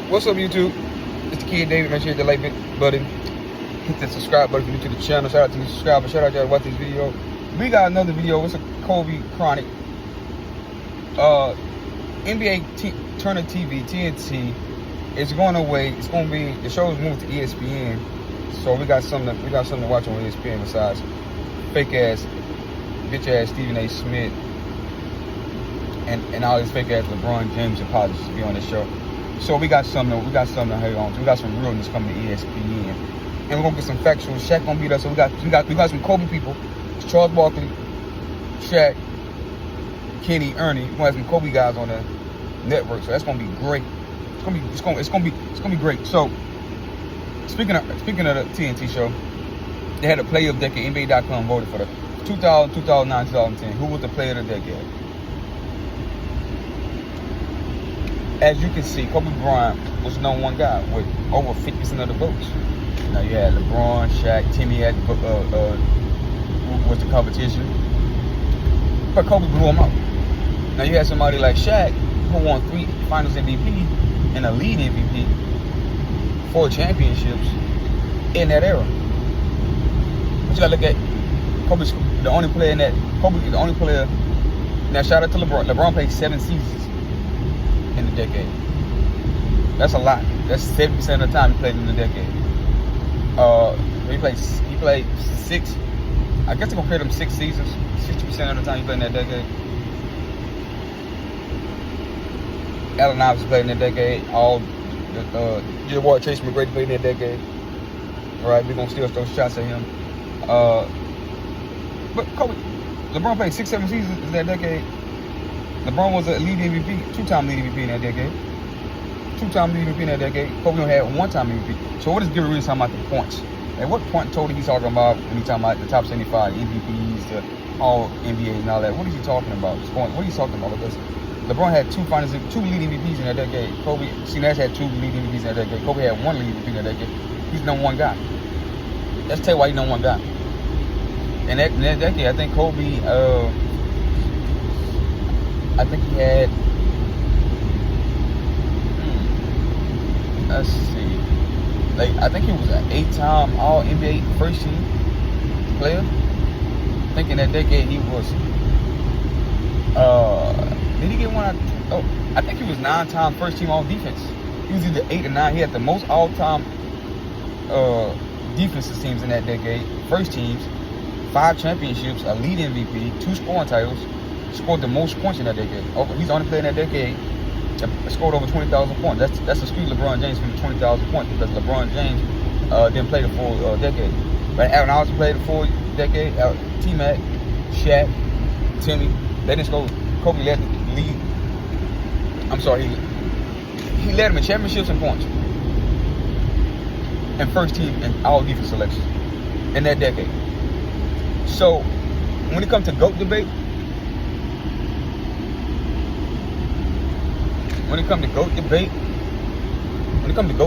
What's up, YouTube? It's the kid David. Make sure you hit the like button, hit the subscribe button if you're new to the channel. Shout out to the subscribers. Shout out to y'all watch this video. We got another video. It's a Kobe Chronic. NBA Turner TV TNT is going away. It's going to be, the show is moved to ESPN. So we got something to watch on ESPN besides fake ass, bitch ass Stephen A. Smith and all these fake ass LeBron James apologists to be on the show. So we got something to hang on to. We got some realness coming to ESPN, and we're gonna get some factual. Shaq gonna beat us. So we got some Kobe people. It's Charles Barkley, Shaq, Kenny, Ernie. We're gonna have some Kobe guys on the network. So that's gonna be great. It's gonna be great. So speaking of the TNT show, they had a player of the decade. NBA.com voted for the 2000, 2009, 2010. Who was the player of the decade? As you can see, Kobe Bryant was the #1 guy with over 50% of the votes. Now you had LeBron, Shaq, Timmy had was the competition, but Kobe blew him out. Now you had somebody like Shaq who won 3 Finals MVP and a lead MVP, 4 championships in that era. But you gotta look at Kobe's the only player in that. Kobe is the only player. Now shout out to LeBron. LeBron played 7 seasons in the decade. That's a lot. That's 70% of the time he played in the decade. He played 6. I guess they're gonna credit him 6 seasons. 60% of the time he played in that decade. Allen Iverson played in that decade. All your boy Tracy McGrady played in that decade. All right, we're gonna still throw shots at him. But Kobe, LeBron played 6, 7 seasons in that decade. LeBron was a lead MVP, 2-time lead MVP in that decade. 2-time lead MVP in that decade. Kobe only had 1-time MVP. So what is Gary Reeves talking about the points? At what point total he's talking about when he's talking about the top 75 MVPs, the all NBA and all that? What is he talking about? What are you talking about with this? LeBron had 2 lead MVPs in that decade. Kobe, Nash had 2 lead MVPs in that decade. Kobe had 1 lead MVP in that decade. He's #1 guy. Let's tell you why he's #1 guy. In that decade, I think Kobe, I think he had, let's see, I think he was an 8-time All NBA first team player. I think in that decade he was, did he get one? I think he was 9-time first team All Defense. He was either 8 or 9. He had the most all-time defensive teams in that decade. First teams, 5 championships, a lead MVP, 2 scoring titles. Scored the most points in that decade. He's the only player in that decade that scored over 20,000 points. That's a street LeBron James from 20,000 points because LeBron James didn't play the full decade. But Allen Iverson played the full decade. T-Mac, Shaq, Timmy, they didn't score. Kobe led the lead. I'm sorry, he led them in championships and points. And first team and all defense selections in that decade. So when it comes to GOAT debate, When it comes to GOAT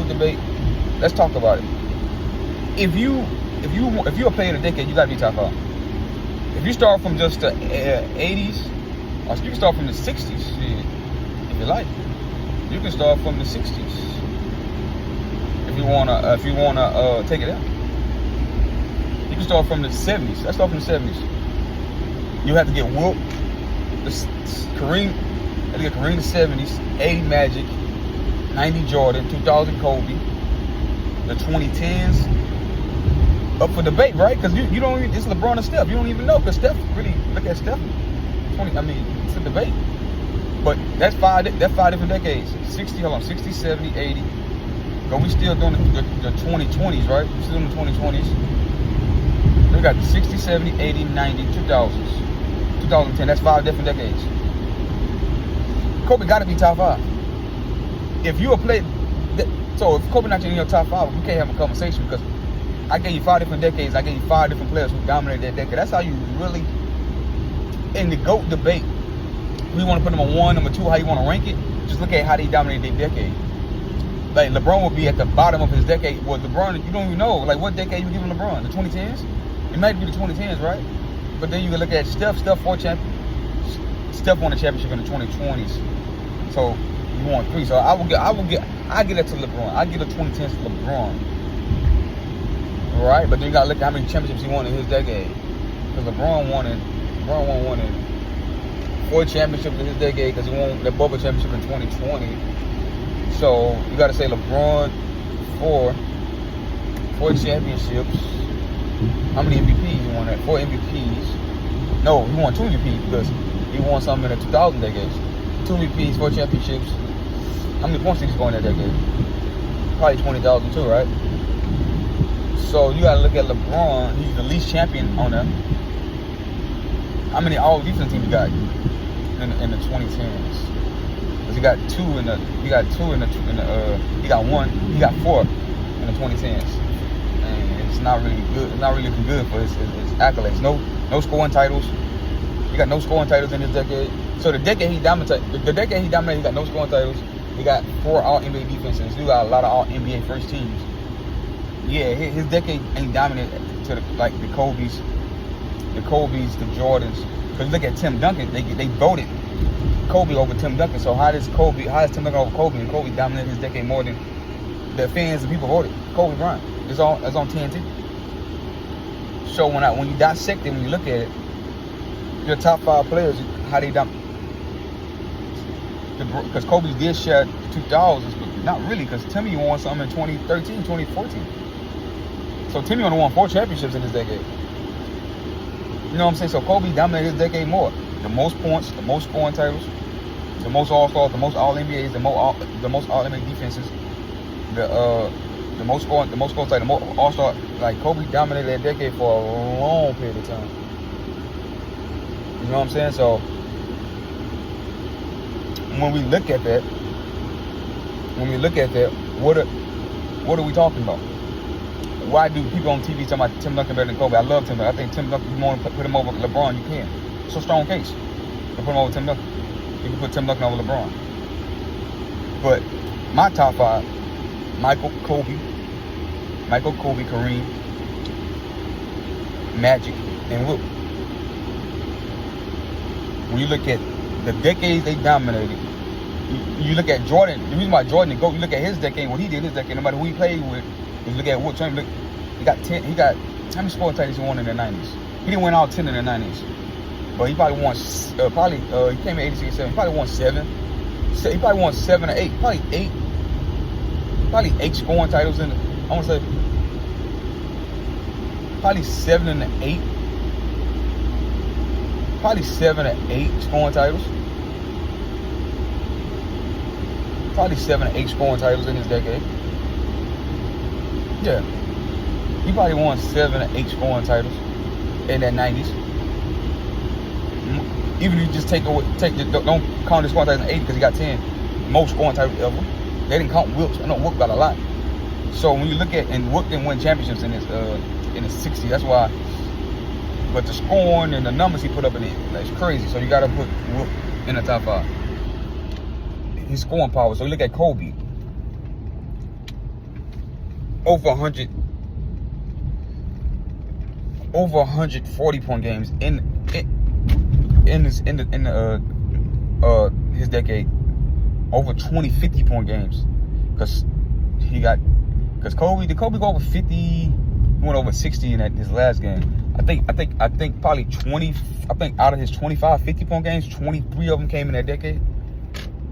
debate, let's talk about it. If you're a player of the decade, you gotta be top 5. If you start from just the 80s, or you can start from the 60s, if you like. You can start from the 60s if you wanna take it out. You can start from the 70s. Let's start from the 70s. You have to get Wilt, Kareem. I think Kareem the 70s, 80 Magic, 90 Jordan, 2000 Kobe, the 2010s up for debate, right? Because you don't even, it's LeBron and Steph. You don't even know because Steph, really look at Steph. It's a debate. But that's 5 different decades. 60, 70, 80. But we still doing the 2020s, right? We're still doing the 2020s. We got the 60, 70, 80, 90, 2000s, 2010. That's 5 different decades. Kobe got to be top 5. If you a player, so if Kobe not in your top 5, we can't have a conversation because I gave you 5 different decades. I gave you 5 different players who dominated that decade. That's how you really, in the GOAT debate, we want to put number 1, number 2, how you want to rank it. Just look at how they dominated their decade. Like LeBron would be at the bottom of his decade. Well, LeBron, you don't even know. Like what decade you giving LeBron? The 2010s? It might be the 2010s, right? But then you can look at Steph 4 champions. Steph won a championship in the 2020s. So He won 3. So I get it to LeBron. I get a 2010s to LeBron. Right? But then you gotta look at how many championships he won in his decade. Because LeBron won 4 championships in his decade because he won the bubble championship in 2020. So you gotta say LeBron 4 championships. How many MVPs he won? 4 MVPs. No, he won 2 MVPs because he won something in the 2000 decades. 2 MVPs, 4 championships. How many points did he score in that decade? Probably 20,000 too, right? So you gotta look at LeBron. He's the least champion on there. How many all defense teams he got in the 2010s? Because he got 2 in the. He got 4 in the 2010s. And it's not really good. It's not really looking good for his accolades. No scoring titles. He got no scoring titles in this decade. So the decade he dominated, he got no scoring titles. He got 4 All-NBA defenses. He got a lot of All-NBA first teams. Yeah, his decade ain't dominated to the Kobe's, the Jordans. Because look at Tim Duncan, they voted Kobe over Tim Duncan. So how is Tim Duncan over Kobe? And Kobe dominated his decade more than the fans and people voted Kobe Bryant. It's on TNT. So when you dissect it, when you look at it, your top 5 players, how they dominate. Because Kobe did share 2000s, but not really, because Timmy won something in 2013, 2014. So Timmy only won 4 championships in his decade. You know what I'm saying? So Kobe dominated his decade more. The most points, the most scoring titles, the most All-Stars, the most All-NBAs, the most All-NBA defenses, the most scoring titles, the most All-Star. Like Kobe dominated that decade for a long period of time. You know what I'm saying? So when we look at that, what are we talking about? Why do people on TV talking about Tim Duncan better than Kobe? I love Tim Duncan. I think Tim Duncan, if you want to put him over LeBron, you can. It's a strong case to put him over Tim Duncan. You can put Tim Duncan over LeBron. But my top 5, Michael, Kobe, Kareem, Magic, and Wilt. When you look at the decades they dominated, you look at Jordan. The reason why Jordan go, you look at his decade, what he did his decade, no matter who he played with. You look at Wilt Chamberlain. He got 10. He got how many scoring titles he won in the 90s? He didn't win all 10 in the 90s, but he probably won. He came in 86 7. He probably won 7. He probably won 7 or 8. Probably 8. Probably 8 scoring titles in. I want to say probably 7 and 8. Probably 7 or 8 scoring titles. Probably 7 or 8 scoring titles in his decade. Yeah. He probably won 7 or 8 scoring titles in that 90s. Even if you just don't count his scoring titles in 80 because he got 10 most scoring titles ever. They didn't count Wilt. I know Wilt got a lot. So when you look at, and Wilt didn't win championships in the 60s. That's why. But the scoring and the numbers he put up in it, that's crazy. So you got to put Wilt in the top 5. His scoring power. So you look at Kobe. Over 140 point games in his decade. Over 20 50 point games, because Kobe go over 50. He went over 60 in his last game. I think probably 20. I think out of his 25 50 point games, 23 of them came in that decade.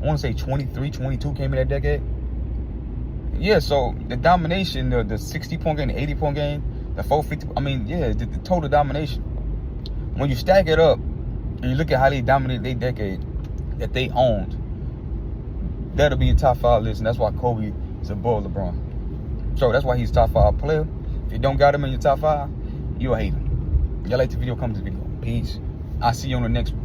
I want to say 23, 22 came in that decade. Yeah, so the domination, the 60 point game, the 80 point game, the 450. I mean, yeah, the total domination. When you stack it up and you look at how they dominated their decade that they owned, that'll be a top 5 list, and that's why Kobe is above LeBron. So that's why he's top 5 player. If you don't got him in your top 5, you'll hate him. Y'all like the video, come to the video. Peace. I'll see you on the next one.